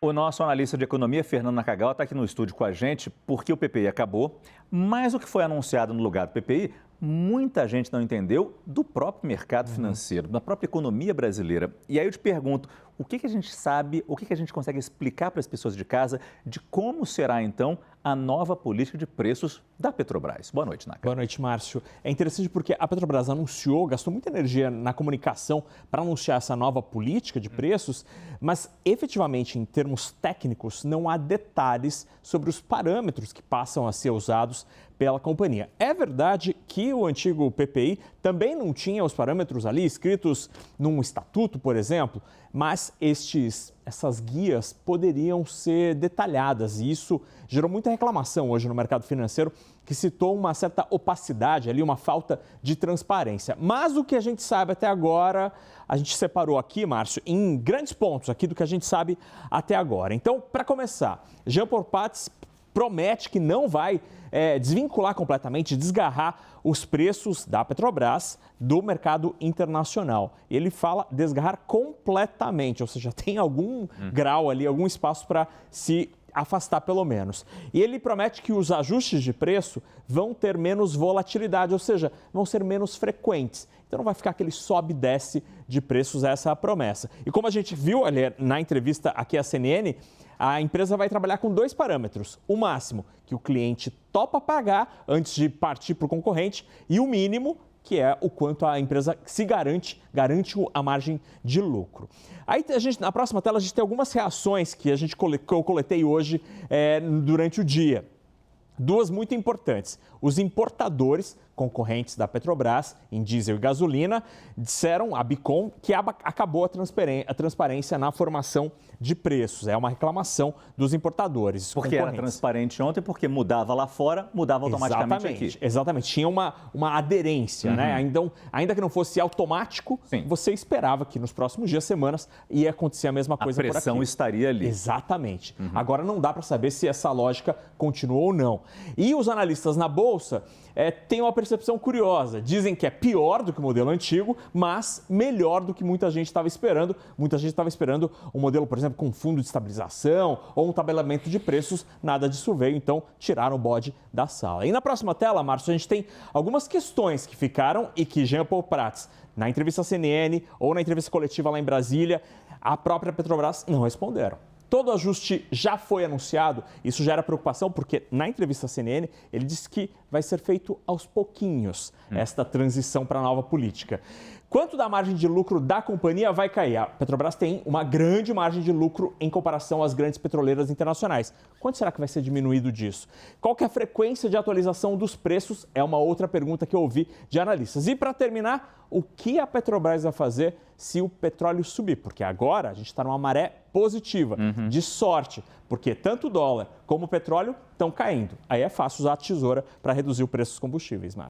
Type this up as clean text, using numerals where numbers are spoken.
O nosso analista de economia, Fernando Nakagawa, está aqui no estúdio com a gente porque o PPI acabou, mas o que foi anunciado no lugar do PPI, muita gente não entendeu do próprio mercado financeiro, da própria economia brasileira. E aí eu te pergunto, o que a gente sabe, o que a gente consegue explicar para as pessoas de casa de como será então a nova política de preços da Petrobras? Boa noite, Naka. Boa noite, Márcio. É interessante porque a Petrobras anunciou, gastou muita energia na comunicação para anunciar essa nova política de preços, mas efetivamente, em termos técnicos, não há detalhes sobre os parâmetros que passam a ser usados pela companhia. É verdade que o antigo PPI também não tinha os parâmetros ali escritos num estatuto, por exemplo, mas essas guias poderiam ser detalhadas e isso gerou muita reclamação hoje no mercado financeiro, que citou uma certa opacidade ali, uma falta de transparência. Mas o que a gente sabe até agora, a gente separou aqui, Márcio, em grandes pontos aqui do que a gente sabe até agora. Então, para começar, Jean Paul Prats promete que não vai desvincular completamente, desgarrar os preços da Petrobras do mercado internacional. Ele fala desgarrar completamente, ou seja, tem algum grau ali, algum espaço para se afastar pelo menos. E ele promete que os ajustes de preço vão ter menos volatilidade, ou seja, vão ser menos frequentes. Então não vai ficar aquele sobe e desce de preços, essa é a promessa. E como a gente viu ali na entrevista aqui à CNN, a empresa vai trabalhar com dois parâmetros. O máximo, que o cliente topa pagar antes de partir para o concorrente, e o mínimo, que é o quanto a empresa se garante a margem de lucro. Aí na próxima tela a gente tem algumas reações que eu coletei hoje durante o dia. Duas muito importantes. Os importadores concorrentes da Petrobras em diesel e gasolina disseram à Bicom que acabou a transparência na formação de preços. É uma reclamação dos importadores. Porque era transparente ontem, porque mudava lá fora, mudava automaticamente aqui. Exatamente. Tinha uma aderência, né? Então, ainda que não fosse automático, você esperava que nos próximos dias, semanas, ia acontecer a mesma coisa por aqui. A pressão estaria ali. Exatamente. Agora não dá para saber se essa lógica continuou ou não. E os analistas na Bolsa têm uma percepção curiosa. Dizem que é pior do que o modelo antigo, mas melhor do que muita gente estava esperando. Muita gente estava esperando um modelo, por exemplo, com fundo de estabilização ou um tabelamento de preços. Nada disso veio, então tiraram o bode da sala. E na próxima tela, Márcio, a gente tem algumas questões que ficaram e que Jean Paul Prats, na entrevista à CNN ou na entrevista coletiva lá em Brasília, a própria Petrobras não responderam. Todo ajuste já foi anunciado, isso gera preocupação porque na entrevista à CNN ele disse que vai ser feito aos pouquinhos esta transição para a nova política. Quanto da margem de lucro da companhia vai cair? A Petrobras tem uma grande margem de lucro em comparação às grandes petroleiras internacionais. Quanto será que vai ser diminuído disso? Qual que é a frequência de atualização dos preços? É uma outra pergunta que eu ouvi de analistas. E para terminar, o que a Petrobras vai fazer se o petróleo subir? Porque agora a gente está numa maré positiva, de sorte, porque tanto o dólar como o petróleo estão caindo. Aí é fácil usar a tesoura para reduzir o preço dos combustíveis, Marcos.